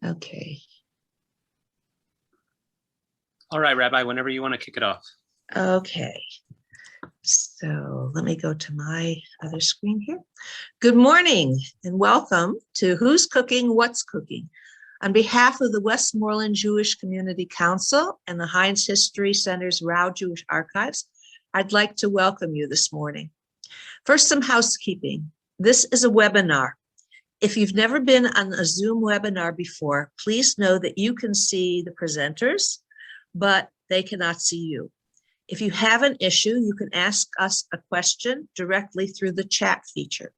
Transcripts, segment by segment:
Okay. All right, Rabbi, whenever you want to kick it off. Okay. So let me go to my other screen here. Good morning and welcome to Who's Cooking, What's Cooking. On behalf of the Westmoreland Jewish Community Council and the Heinz History Center's Rao Jewish Archives, I'd like to welcome you this morning. First, some housekeeping. This is a webinar. If you've never been on a Zoom webinar before, please know that you can see the presenters, but they cannot see you. If you have an issue, you can ask us a question directly through the chat feature.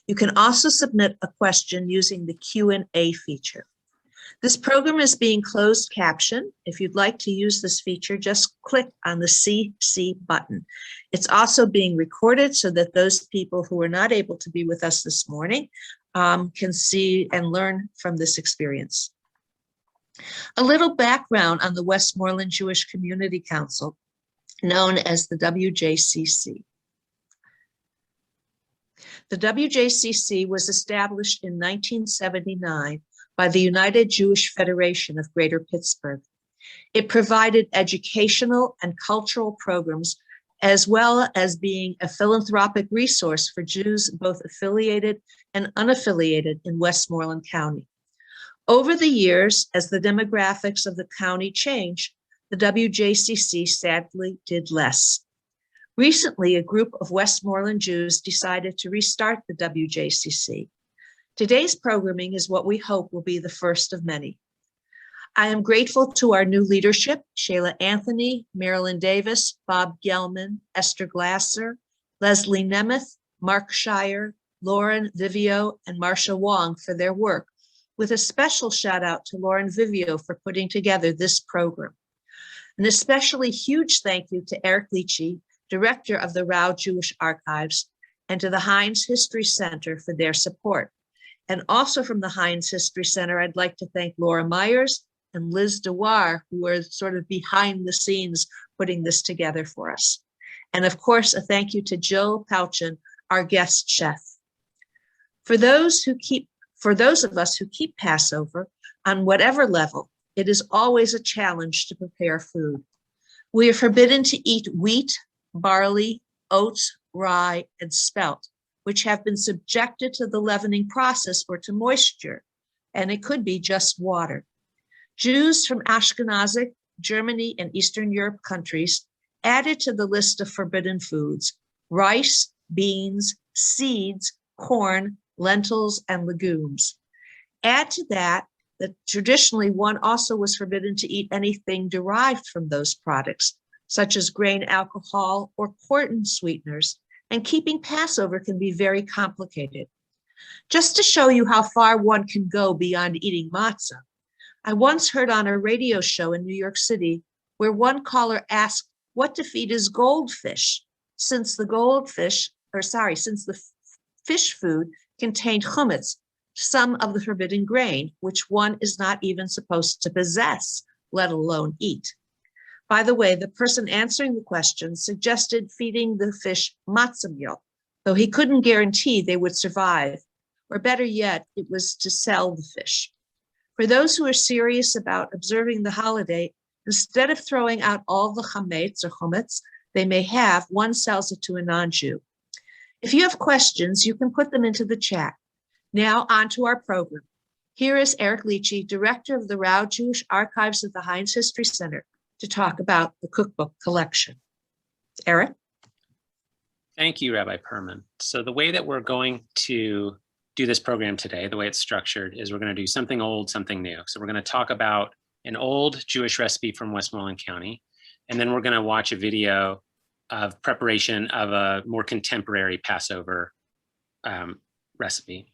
You can also submit a question using the Q&A feature. This program is being closed captioned. If you'd like to use this feature, just click on the CC button. It's also being recorded so that those people who are not able to be with us this morning can see and learn from this experience. A little background on the Westmoreland Jewish Community Council, known as the WJCC. The WJCC was established in 1979 by the United Jewish Federation of Greater Pittsburgh. It provided educational and cultural programs, as well as being a philanthropic resource for Jews both affiliated and unaffiliated in Westmoreland County. Over the years, as the demographics of the county changed, the WJCC sadly did less. Recently, a group of Westmoreland Jews decided to restart the WJCC. Today's programming is what we hope will be the first of many. I am grateful to our new leadership, Shayla Anthony, Marilyn Davis, Bob Gelman, Esther Glasser, Leslie Nemeth, Mark Shire, Lauren Vivio, and Marcia Wong for their work, with a special shout out to Lauren Vivio for putting together this program. An especially huge thank you to Eric Leachy, Director of the Rao Jewish Archives, and to the Heinz History Center for their support. And also from the Heinz History Center, I'd like to thank Laura Myers and Liz Dewar, who are sort of behind the scenes putting this together for us. And of course, a thank you to Jill Pouchin, our guest chef. For those of us who keep Passover, on whatever level, it is always a challenge to prepare food. We are forbidden to eat wheat, barley, oats, rye, and spelt, which have been subjected to the leavening process or to moisture, and it could be just water. Jews from Ashkenazic, Germany, and Eastern Europe countries added to the list of forbidden foods rice, beans, seeds, corn, lentils, and legumes. Add to that traditionally one also was forbidden to eat anything derived from those products, such as grain alcohol or corn sweeteners, and keeping Passover can be very complicated. Just to show you how far one can go beyond eating matzah, I once heard on a radio show in New York City where one caller asked what to feed his goldfish, since the fish food contained chametz, some of the forbidden grain, which one is not even supposed to possess, let alone eat. By the way, the person answering the question suggested feeding the fish matzah meal, though he couldn't guarantee they would survive, or better yet, it was to sell the fish. For those who are serious about observing the holiday, instead of throwing out all the chametz they may have, one sells it to a non-Jew. If you have questions, you can put them into the chat. Now on to our program. Here is Eric Leachy, Director of the Rao Jewish Archives at the Heinz History Center, to talk about the cookbook collection. Eric? Thank you, Rabbi Perman. So the way that we're going to do this program today, the way it's structured, is we're going to do something old, something new. So we're going to talk about an old Jewish recipe from Westmoreland County, and then we're going to watch a video of preparation of a more contemporary Passover recipe.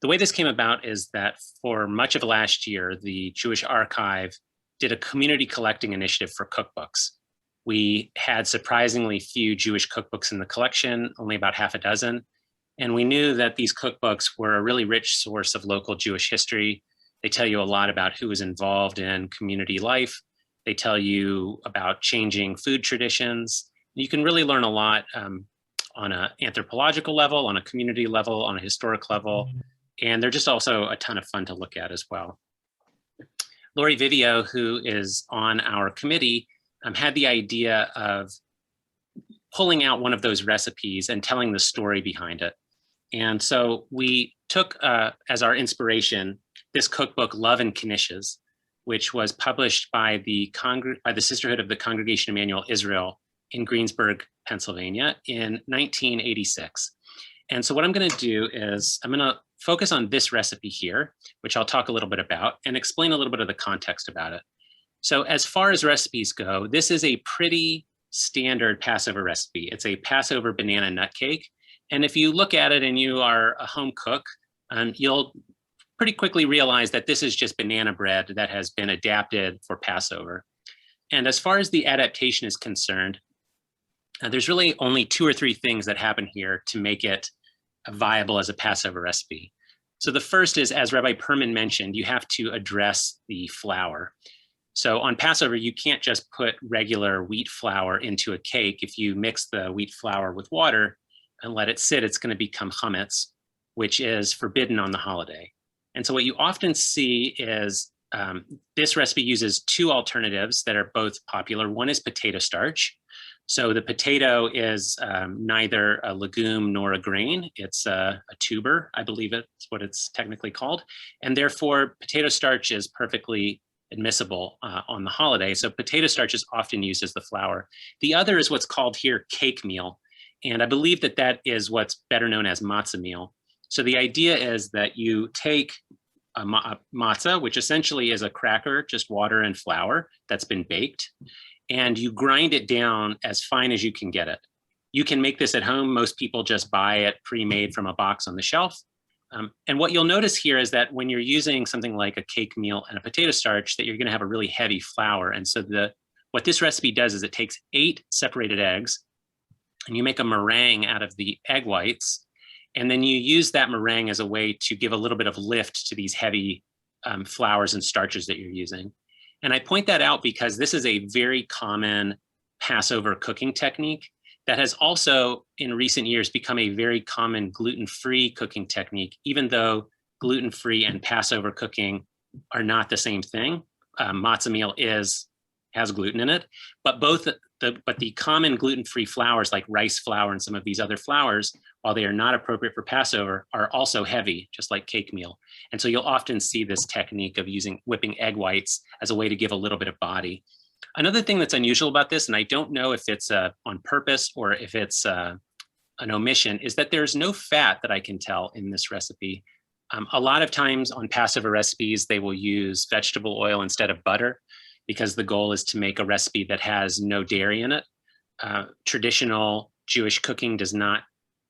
The way this came about is that for much of last year, the Jewish Archive did a community collecting initiative for cookbooks. We had surprisingly few Jewish cookbooks in the collection, only about half a dozen. And we knew that these cookbooks were a really rich source of local Jewish history. They tell you a lot about who was involved in community life. They tell you about changing food traditions. You can really learn a lot on an anthropological level, on a community level, on a historic level. And they're just also a ton of fun to look at as well. Lori Vivio, who is on our committee, had the idea of pulling out one of those recipes and telling the story behind it. And so we took as our inspiration this cookbook, Love and Knishes, which was published by the Sisterhood of the Congregation Emmanuel Israel in Greensburg, Pennsylvania in 1986. And so what I'm going to do is I'm going to focus on this recipe here, which I'll talk a little bit about and explain a little bit of the context about it. So as far as recipes go, this is a pretty standard Passover recipe. It's a Passover banana nut cake. And if you look at it and you are a home cook, you'll pretty quickly realize that this is just banana bread that has been adapted for Passover. And as far as the adaptation is concerned, there's really only 2 or 3 things that happen here to make it viable as a Passover recipe. So the first is, as Rabbi Perman mentioned, you have to address the flour. So on Passover, you can't just put regular wheat flour into a cake. If you mix the wheat flour with water and let it sit, it's going to become chametz, which is forbidden on the holiday. And so what you often see is this recipe uses 2 alternatives that are both popular. One is potato starch. So the potato is neither a legume nor a grain. It's a tuber, I believe it's what it's technically called. And therefore, potato starch is perfectly admissible on the holiday. So potato starch is often used as the flour. The other is what's called here cake meal. And I believe that that is what's better known as matzah meal. So the idea is that you take a matzah, which essentially is a cracker, just water and flour that's been baked, and you grind it down as fine as you can get it. You can make this at home. Most people just buy it pre-made from a box on the shelf. And what you'll notice here is that when you're using something like a cake meal and a potato starch, that you're going to have a really heavy flour. And so what this recipe does is it takes 8 separated eggs, and you make a meringue out of the egg whites. And then you use that meringue as a way to give a little bit of lift to these heavy flours and starches that you're using. And I point that out because this is a very common Passover cooking technique that has also in recent years become a very common gluten-free cooking technique, even though gluten-free and Passover cooking are not the same thing. Matzah meal has gluten in it, but the common gluten-free flours like rice flour and some of these other flours, while they are not appropriate for Passover, are also heavy, just like cake meal. And so you'll often see this technique of whipping egg whites as a way to give a little bit of body. Another thing that's unusual about this, and I don't know if it's on purpose or if it's an omission, is that there's no fat that I can tell in this recipe. A lot of times on Passover recipes, they will use vegetable oil instead of butter, because the goal is to make a recipe that has no dairy in it. Traditional Jewish cooking does not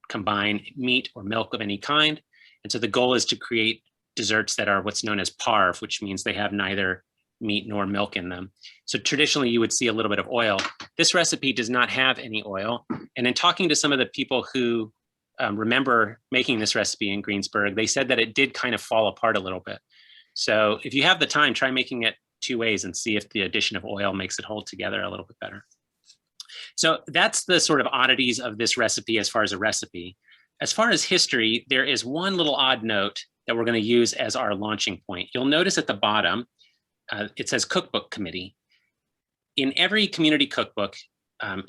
combine meat or milk of any kind. And so the goal is to create desserts that are what's known as parve, which means they have neither meat nor milk in them. So traditionally you would see a little bit of oil. This recipe does not have any oil. And in talking to some of the people who remember making this recipe in Greensburg, they said that it did kind of fall apart a little bit. So if you have the time, try making it 2 ways and see if the addition of oil makes it hold together a little bit better. So that's the sort of oddities of this recipe as far as a recipe. As far as history, there is one little odd note that we're going to use as our launching point. You'll notice at the bottom, it says cookbook committee. In every community cookbook,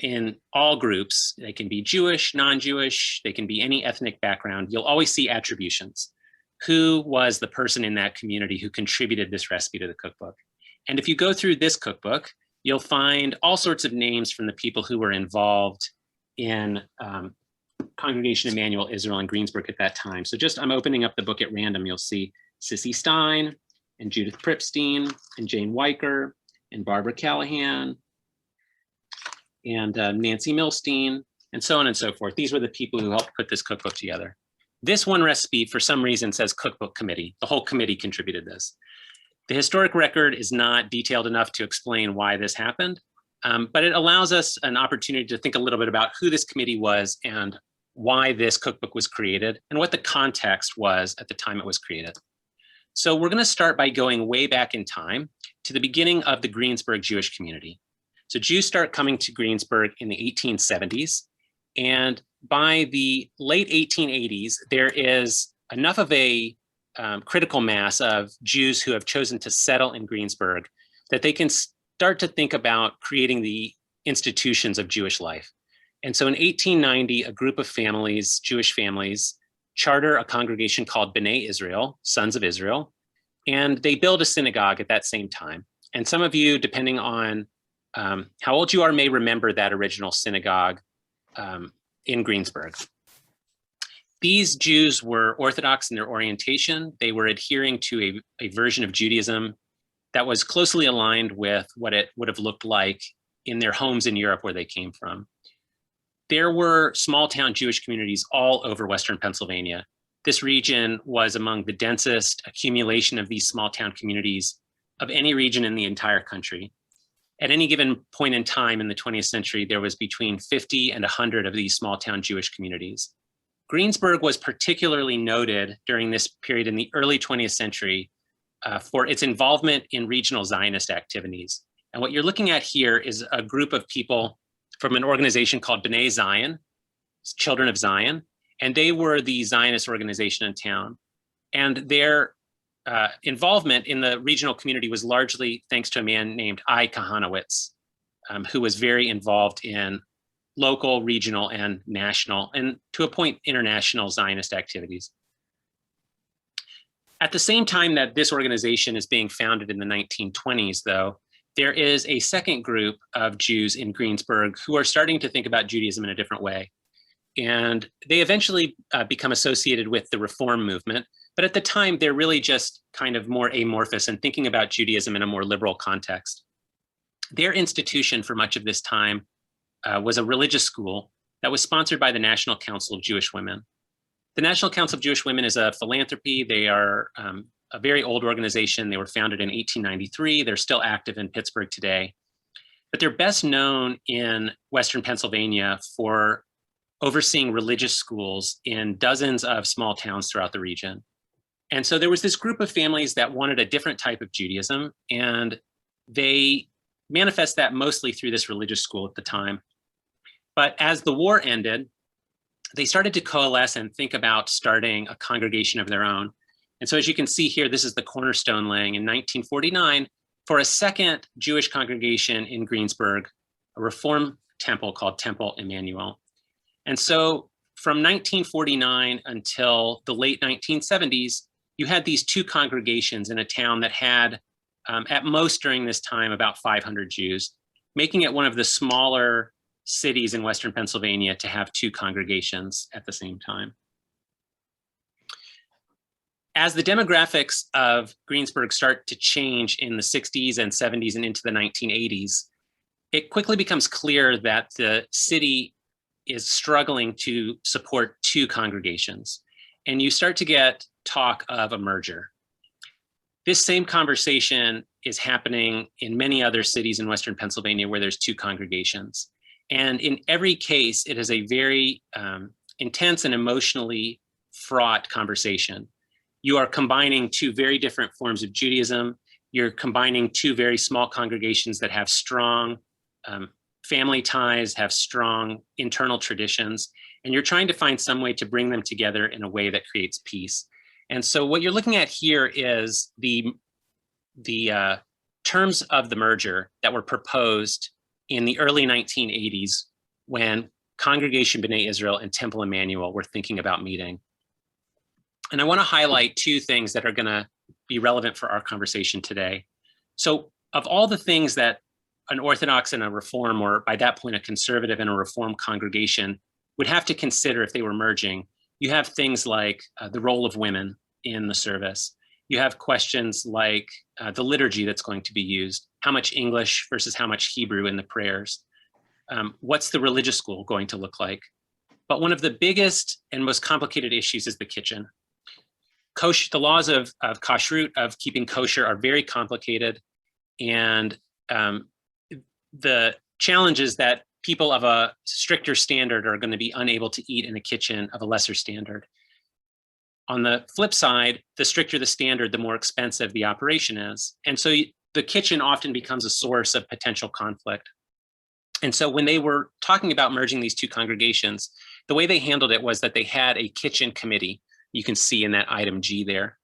in all groups, they can be Jewish, non-Jewish, they can be any ethnic background, you'll always see attributions. Who was the person in that community who contributed this recipe to the cookbook? And if you go through this cookbook, you'll find all sorts of names from the people who were involved in Congregation Emmanuel Israel in Greensburg at that time. So I'm opening up the book at random. You'll see Sissy Stein and Judith Pripstein and Jane Weicker and Barbara Callahan and Nancy Milstein and so on and so forth. These were the people who helped put this cookbook together. This one recipe, for some reason, says cookbook committee. The whole committee contributed this. The historic record is not detailed enough to explain why this happened, but it allows us an opportunity to think a little bit about who this committee was and why this cookbook was created and what the context was at the time it was created. So we're going to start by going way back in time to the beginning of the Greensburg Jewish community. So Jews start coming to Greensburg in the 1870s, and by the late 1880s, there is enough of a critical mass of Jews who have chosen to settle in Greensburg, that they can start to think about creating the institutions of Jewish life. And so in 1890, a group of families, Jewish families, charter a congregation called B'nai Israel, Sons of Israel, and they build a synagogue at that same time. And some of you, depending on how old you are, may remember that original synagogue in Greensburg. These Jews were Orthodox in their orientation. They were adhering to a version of Judaism that was closely aligned with what it would have looked like in their homes in Europe where they came from. There were small town Jewish communities all over Western Pennsylvania. This region was among the densest accumulation of these small town communities of any region in the entire country. At any given point in time in the 20th century, there was between 50 and 100 of these small town Jewish communities. Greensburg was particularly noted during this period in the early 20th century for its involvement in regional Zionist activities. And what you're looking at here is a group of people from an organization called B'nai Zion, Children of Zion, and they were the Zionist organization in town. And their involvement in the regional community was largely thanks to a man named I. Kahanowitz, who was very involved in local, regional, and national, and to a point, international Zionist activities. At the same time that this organization is being founded in the 1920s, though, there is a second group of Jews in Greensburg who are starting to think about Judaism in a different way. And they eventually become associated with the Reform movement. But at the time, they're really just kind of more amorphous and thinking about Judaism in a more liberal context. Their institution for much of this time was a religious school that was sponsored by the National Council of Jewish Women. The National Council of Jewish Women is a philanthropy. They are a very old organization. They were founded in 1893. They're still active in Pittsburgh today. But they're best known in Western Pennsylvania for overseeing religious schools in dozens of small towns throughout the region. And so there was this group of families that wanted a different type of Judaism, and they manifest that mostly through this religious school at the time. But as the war ended, they started to coalesce and think about starting a congregation of their own. And so as you can see here, this is the cornerstone laying in 1949 for a second Jewish congregation in Greensburg, a Reform temple called Temple Emmanuel. And so from 1949 until the late 1970s, you had these two congregations in a town that had, at most during this time, about 500 Jews, making it one of the smaller cities in Western Pennsylvania to have two congregations at the same time. As the demographics of Greensburg start to change in the 60s and 70s and into the 1980s, it quickly becomes clear that the city is struggling to support two congregations. And you start to get talk of a merger. This same conversation is happening in many other cities in Western Pennsylvania where there's two congregations. And in every case, it is a very intense and emotionally fraught conversation. You are combining two very different forms of Judaism. You're combining two very small congregations that have strong family ties, have strong internal traditions, and you're trying to find some way to bring them together in a way that creates peace. And so what you're looking at here is the terms of the merger that were proposed in the early 1980s when Congregation B'nai Israel and Temple Emmanuel were thinking about meeting. And I want to highlight two things that are going to be relevant for our conversation today. So of all the things that an Orthodox and a Reform, or by that point, a conservative and a Reform congregation would have to consider if they were merging, you have things like the role of women in the service. You have questions like the liturgy that's going to be used, how much English versus how much Hebrew in the prayers. What's the religious school going to look like? But one of the biggest and most complicated issues is the kitchen. The laws of kashrut, of keeping kosher, are very complicated. And the challenge is that people of a stricter standard are going to be unable to eat in a kitchen of a lesser standard. On the flip side, the stricter the standard, the more expensive the operation is. And so the kitchen often becomes a source of potential conflict. And so when they were talking about merging these two congregations, the way they handled it was that they had a kitchen committee. You can see in that item G there.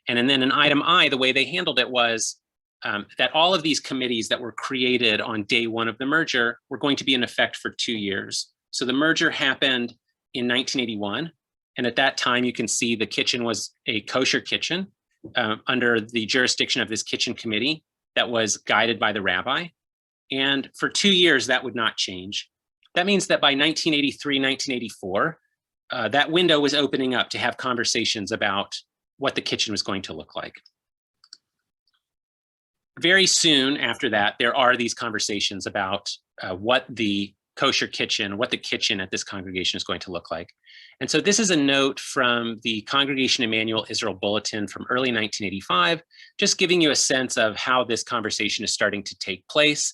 And then in item I, the way they handled it was that all of these committees that were created on day one of the merger were going to be in effect for 2 years. So the merger happened in 1981. And at that time, you can see the kitchen was a kosher kitchen under the jurisdiction of this kitchen committee that was guided by the rabbi. And for 2 years, that would not change. That means that by 1983, 1984, that window was opening up to have conversations about what the kitchen was going to look like. Very soon after that, there are these conversations about what the kosher kitchen, what the kitchen at this congregation is going to look like. And so this is a note from the Congregation Emmanuel Israel Bulletin from early 1985, just giving you a sense of how this conversation is starting to take place.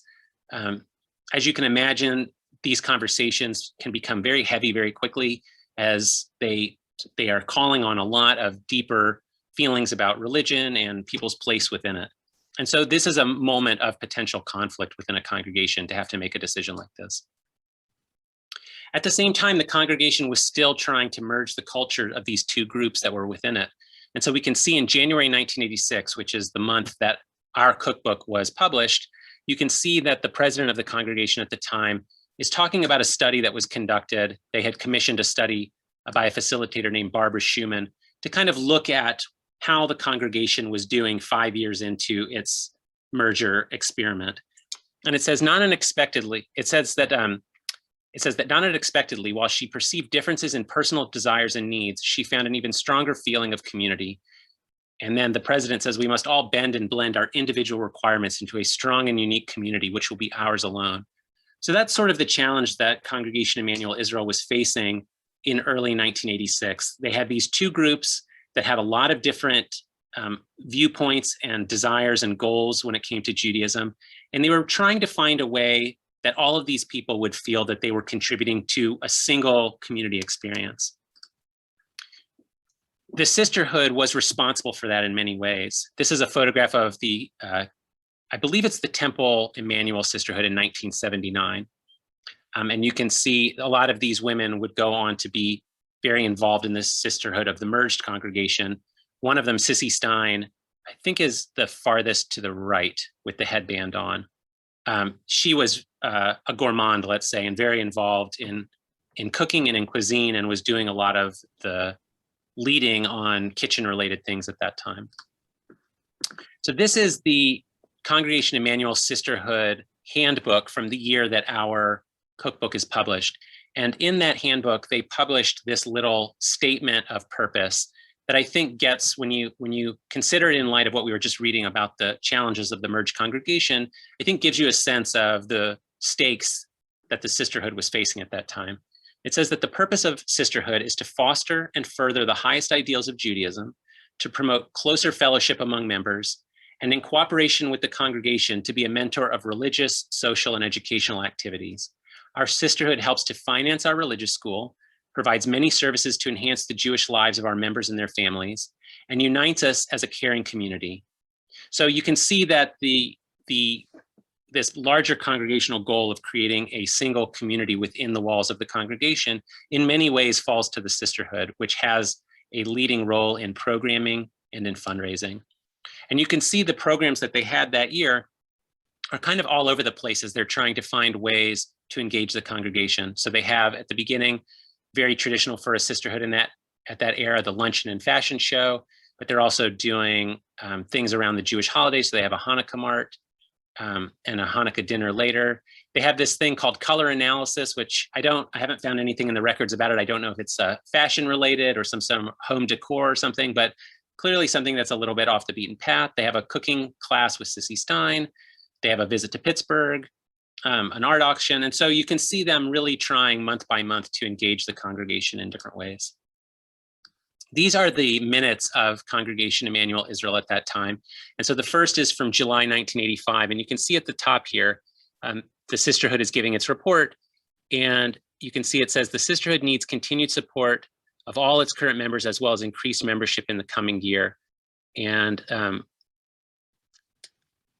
As you can imagine, these conversations can become very heavy very quickly as they are calling on a lot of deeper feelings about religion and people's place within it. And so this is a moment of potential conflict within a congregation to have to make a decision like this. At the same time, the congregation was still trying to merge the culture of these two groups that were within it. And so we can see in January 1986, which is the month that our cookbook was published, you can see that the president of the congregation at the time is talking about a study that was conducted. They had commissioned a study by a facilitator named Barbara Schumann to kind of look at how the congregation was doing 5 years into its merger experiment. And it says, not unexpectedly, it says that not unexpectedly, while she perceived differences in personal desires and needs, she found an even stronger feeling of community. And then the president says, we must all bend and blend our individual requirements into a strong and unique community, which will be ours alone. So that's sort of the challenge that Congregation Emmanuel Israel was facing in early 1986. They had these two groups that had a lot of different viewpoints and desires and goals when it came to Judaism. And they were trying to find a way that all of these people would feel that they were contributing to a single community experience. The sisterhood was responsible for that in many ways. This is a photograph of the, I believe it's the Temple Emmanuel Sisterhood in 1979. And you can see a lot of these women would go on to be very involved in this sisterhood of the merged congregation. One of them, Sissy Stein, I think is the farthest to the right with the headband on. She was a gourmand, let's say, and very involved in cooking and in cuisine, and was doing a lot of the leading on kitchen-related things at that time. So this is the Congregation Emmanuel Sisterhood handbook from the year that our cookbook is published. And in that handbook, they published this little statement of purpose that I think gets, when you consider it in light of what we were just reading about the challenges of the merged congregation, I think gives you a sense of the stakes that the sisterhood was facing at that time. It says that the purpose of sisterhood is to foster and further the highest ideals of Judaism, to promote closer fellowship among members, and in cooperation with the congregation to be a mentor of religious, social, and educational activities. Our sisterhood helps to finance our religious school, provides many services to enhance the Jewish lives of our members and their families, and unites us as a caring community. So you can see that this larger congregational goal of creating a single community within the walls of the congregation in many ways falls to the sisterhood, which has a leading role in programming and in fundraising. And you can see the programs that they had that year are kind of all over the place as they're trying to find ways to engage the congregation. So they have at the beginning, very traditional for a sisterhood in at that era, the luncheon and fashion show, but they're also doing things around the Jewish holidays. So they have a Hanukkah mart and a Hanukkah dinner later. They have this thing called color analysis, which I haven't found anything in the records about it. I don't know if it's fashion related or some home decor or something, but clearly something that's a little bit off the beaten path. They have a cooking class with Sissy Stein. They have a visit to Pittsburgh, an art auction. And so you can see them really trying month by month to engage the congregation in different ways. These are the minutes of Congregation Emmanuel Israel at that time. And so the first is from July 1985. And you can see at the top here, the sisterhood is giving its report. And you can see it says the sisterhood needs continued support of all its current members, as well as increased membership in the coming year. And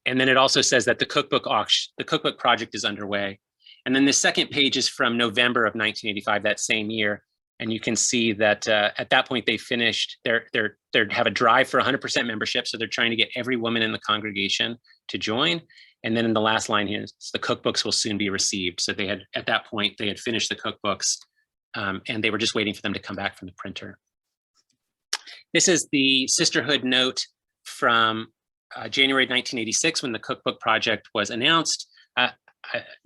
then it also says that the cookbook project is underway. And then the second page is from November of 1985, that same year. And you can see that at that point they finished they have a drive for 100% membership. So they're trying to get every woman in the congregation to join. And then in the last line here, the cookbooks will soon be received. So they had, at that point, they had finished the cookbooks and they were just waiting for them to come back from the printer. This is the sisterhood note from January 1986 when the cookbook project was announced.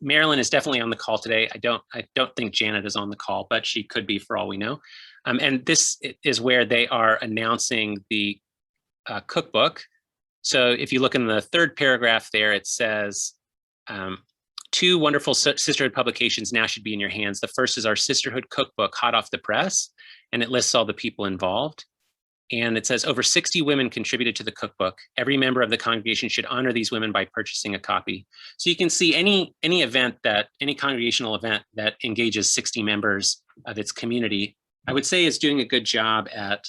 Marilyn is definitely on the call today. I don't think Janet is on the call, but she could be for all we know. And this is where they are announcing the cookbook. So if you look in the third paragraph there, it says, 2 wonderful sisterhood publications now should be in your hands. The first is our sisterhood cookbook, hot off the press, and it lists all the people involved. And it says over 60 women contributed to the cookbook. Every member of the congregation should honor these women by purchasing a copy. So you can see any congregational event that engages 60 members of its community, I would say is doing a good job at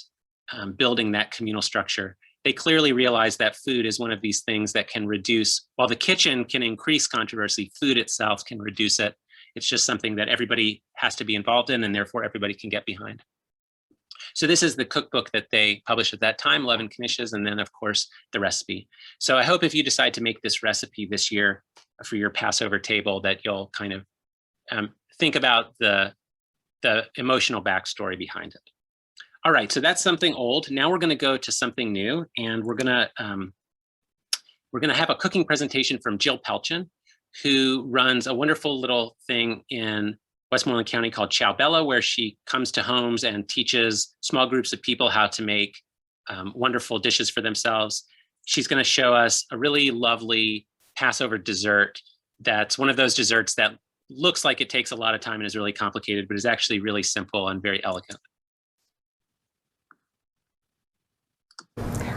building that communal structure. They clearly realize that food is one of these things that can reduce, while the kitchen can increase controversy, food itself can reduce it. It's just something that everybody has to be involved in and therefore everybody can get behind. So this is the cookbook that they published at that time, 11 knishes, and then of course the recipe. So I hope if you decide to make this recipe this year for your Passover table that you'll kind of think about the emotional backstory behind it. All right, so that's something old. Now we're going to go to something new, and we're going to have a cooking presentation from Jill Pelchin, who runs a wonderful little thing in Westmoreland County called Ciao Bella, where she comes to homes and teaches small groups of people how to make wonderful dishes for themselves. She's going to show us a really lovely Passover dessert that's one of those desserts that looks like it takes a lot of time and is really complicated, but is actually really simple and very elegant.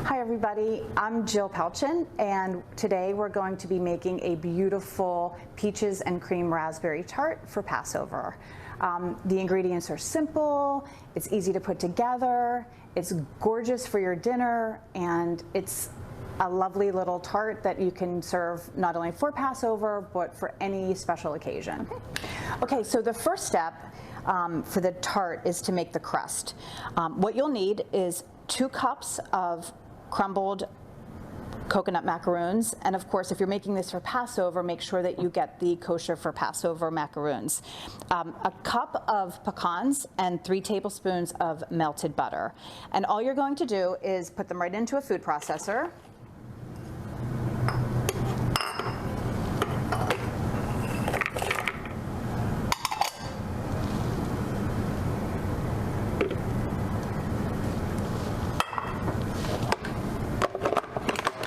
Hi everybody, I'm Jill Pelchin, and today we're going to be making a beautiful peaches and cream raspberry tart for Passover. The ingredients are simple, it's easy to put together, it's gorgeous for your dinner, and it's a lovely little tart that you can serve not only for Passover, but for any special occasion. Okay, so the first step for the tart is to make the crust. What you'll need is 2 cups of crumbled coconut macaroons, and of course if you're making this for Passover, make sure that you get the kosher for Passover macaroons. A cup of pecans and 3 tablespoons of melted butter. And all you're going to do is put them right into a food processor.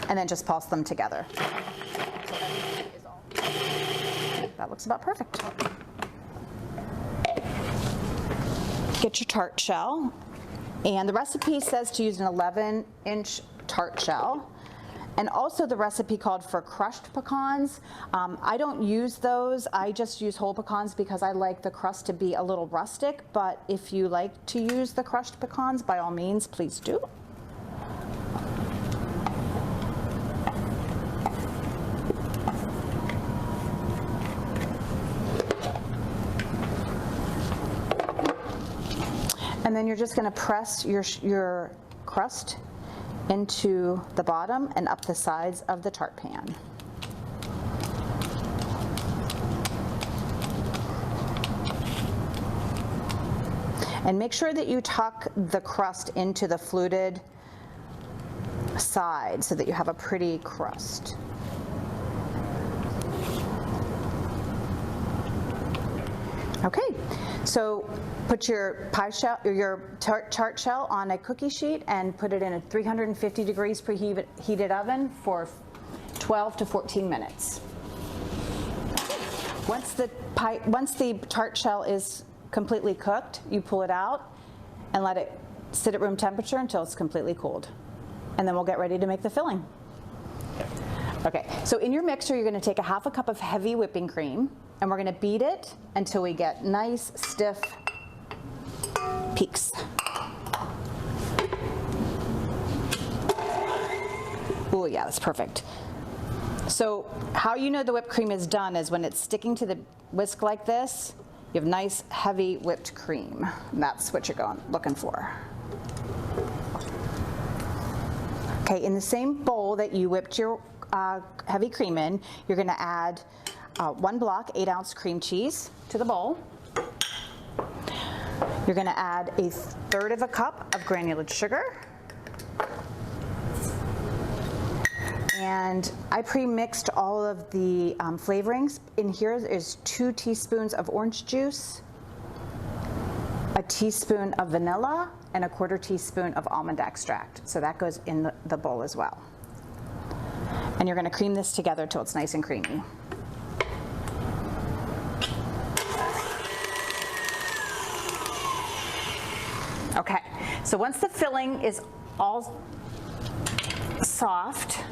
And then just pulse them together. That looks about perfect. Get your tart shell. And the recipe says to use an 11-inch tart shell. And also the recipe called for crushed pecans. I don't use those. I just use whole pecans because I like the crust to be a little rustic. But if you like to use the crushed pecans, by all means, please do. And then you're just going to press your crust into the bottom and up the sides of the tart pan. And make sure that you tuck the crust into the fluted side so that you have a pretty crust. Okay, so put your pie shell or your tart shell on a cookie sheet and put it in a 350 degrees preheated oven for 12 to 14 minutes. Once the tart shell is completely cooked, you pull it out and let it sit at room temperature until it's completely cooled. And then we'll get ready to make the filling. Okay, so in your mixer, you're going to take a half a cup of heavy whipping cream, and we're going to beat it until we get nice, stiff peaks. Oh yeah, that's perfect. So how you know the whipped cream is done is when it's sticking to the whisk like this, you have nice heavy whipped cream. And that's what you're looking for. Okay, in the same bowl that you whipped your heavy cream in, you're going to add 1 block 8-ounce cream cheese to the bowl. You're going to add 1/3 cup of granulated sugar. And I pre-mixed all of the flavorings. In here is 2 teaspoons of orange juice, a teaspoon of vanilla, and 1/4 teaspoon of almond extract. So that goes in the bowl as well. And you're going to cream this together till it's nice and creamy. Okay, so once the filling is all soft,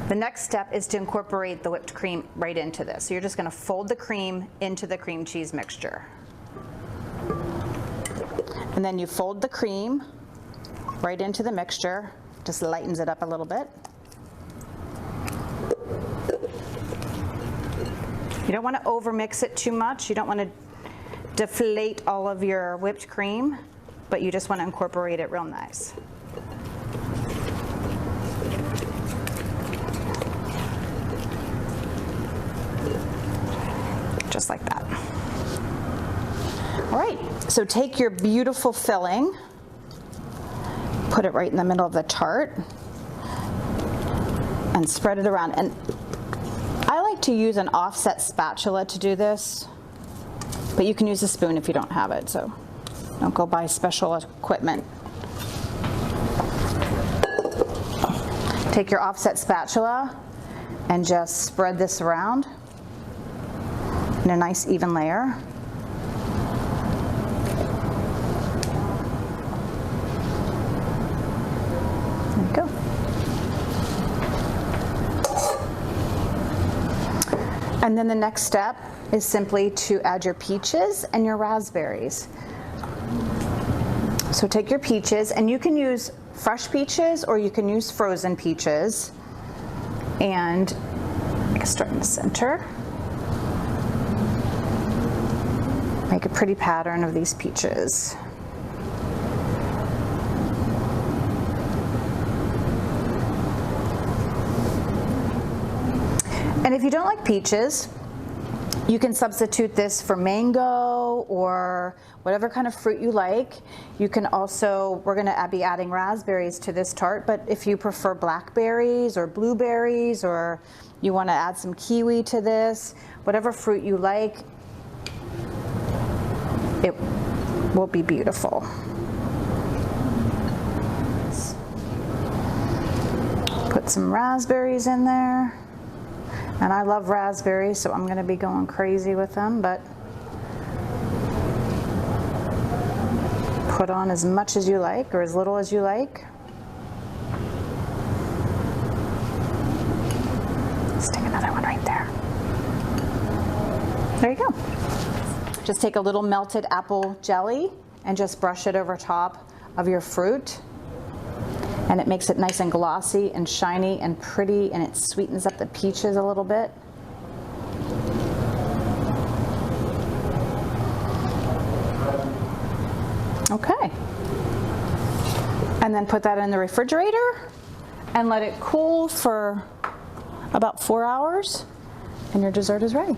the next step is to incorporate the whipped cream right into this. So you're just going to fold the cream into the cream cheese mixture. And then you fold the cream right into the mixture, just lightens it up a little bit. You don't want to overmix it too much. You don't want to deflate all of your whipped cream, but you just want to incorporate it real nice. Just like that. All right, so take your beautiful filling, put it right in the middle of the tart, and spread it around. And I like to use an offset spatula to do this, but you can use a spoon if you don't have it, so don't go buy special equipment. Take your offset spatula and just spread this around in a nice even layer. There you go. And then the next step is simply to add your peaches and your raspberries. So take your peaches, and you can use fresh peaches or you can use frozen peaches. And I can start in the center. Make a pretty pattern of these peaches. And if you don't like peaches, you can substitute this for mango or whatever kind of fruit you like. You can also, we're gonna be adding raspberries to this tart, but if you prefer blackberries or blueberries, or you wanna add some kiwi to this, whatever fruit you like, it will be beautiful. Put some raspberries in there. And I love raspberries, so I'm going to be going crazy with them, but put on as much as you like or as little as you like. Stick another one right there. There you go. Just take a little melted apple jelly and just brush it over top of your fruit. And it makes it nice and glossy and shiny and pretty, and it sweetens up the peaches a little bit. Okay. And then put that in the refrigerator and let it cool for about 4 hours, and your dessert is ready.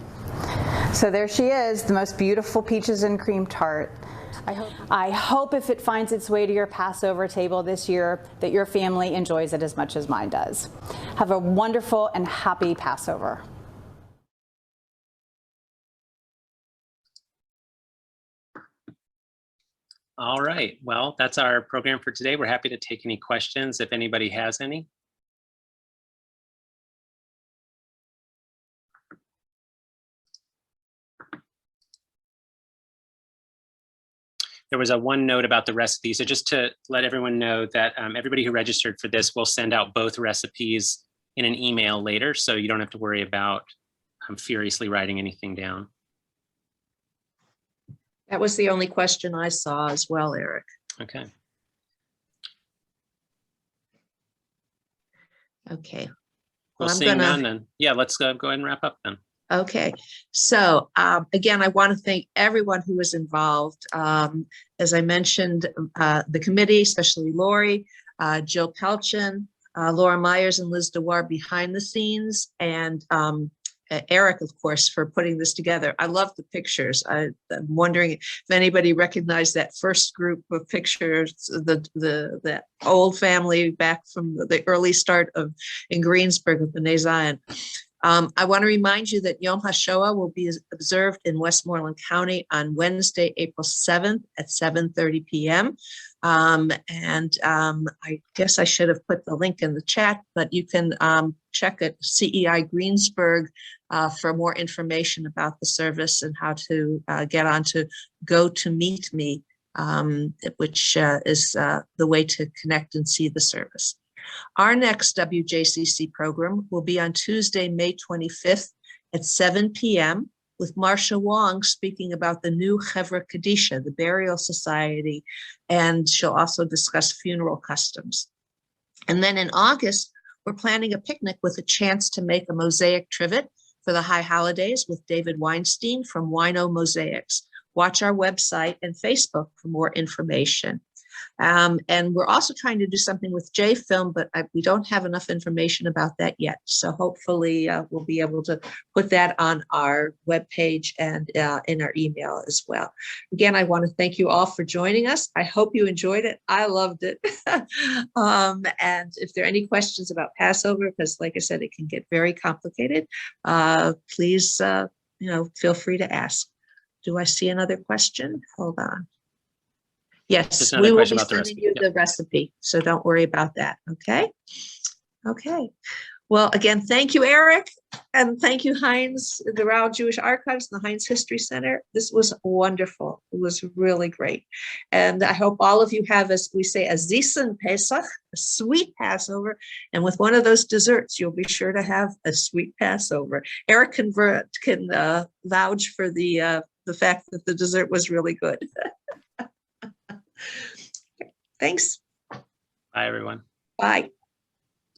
So there she is, the most beautiful peaches and cream tart. I hope if it finds its way to your Passover table this year that your family enjoys it as much as mine does. Have a wonderful and happy Passover. All right, well, that's our program for today. We're happy to take any questions if anybody has any. There was one note about the recipe. So just to let everyone know that everybody who registered for this will send out both recipes in an email later, so you don't have to worry about furiously writing anything down. That was the only question I saw as well, Eric. Okay. Okay. Well, I'm seeing gonna- none then. Yeah, let's go ahead and wrap up then. Okay, so again, I want to thank everyone who was involved. As I mentioned, the committee, especially Lori, Jill Pelchin, Laura Myers and Liz DeWar behind the scenes, and Eric, of course, for putting this together. I love the pictures. I'm wondering if anybody recognized that first group of pictures, the old family back from the early start of in Greensburg with B'nai Zion. I want to remind you that Yom HaShoah will be observed in Westmoreland County on Wednesday, April 7th at 7:30 p.m. I guess I should have put the link in the chat, but you can check at CEI Greensburg for more information about the service and how to get on to Go to Meet Me, which is the way to connect and see the service. Our next WJCC program will be on Tuesday, May 25th at 7 p.m. with Marcia Wong speaking about the new Chevra Kadisha, the burial society, and she'll also discuss funeral customs. And then in August, we're planning a picnic with a chance to make a mosaic trivet for the high holidays with David Weinstein from Wino Mosaics. Watch our website and Facebook for more information. And we're also trying to do something with J-Film, but we don't have enough information about that yet. So hopefully we'll be able to put that on our webpage and in our email as well. Again, I want to thank you all for joining us. I hope you enjoyed it. I loved it. And if there are any questions about Passover, because like I said, it can get very complicated, please, feel free to ask. Do I see another question? Hold on. Yes, we will be sending you the recipe, so don't worry about that, okay? Okay. Well, again, thank you, Eric, and thank you, Heinz, the Rao Jewish Archives and the Heinz History Center. This was wonderful. It was really great. And I hope all of you have, as we say, a Zisen Pesach, a sweet Passover, and with one of those desserts, you'll be sure to have a sweet Passover. Eric can vouch for the fact that the dessert was really good. Thanks. Bye, everyone. Bye.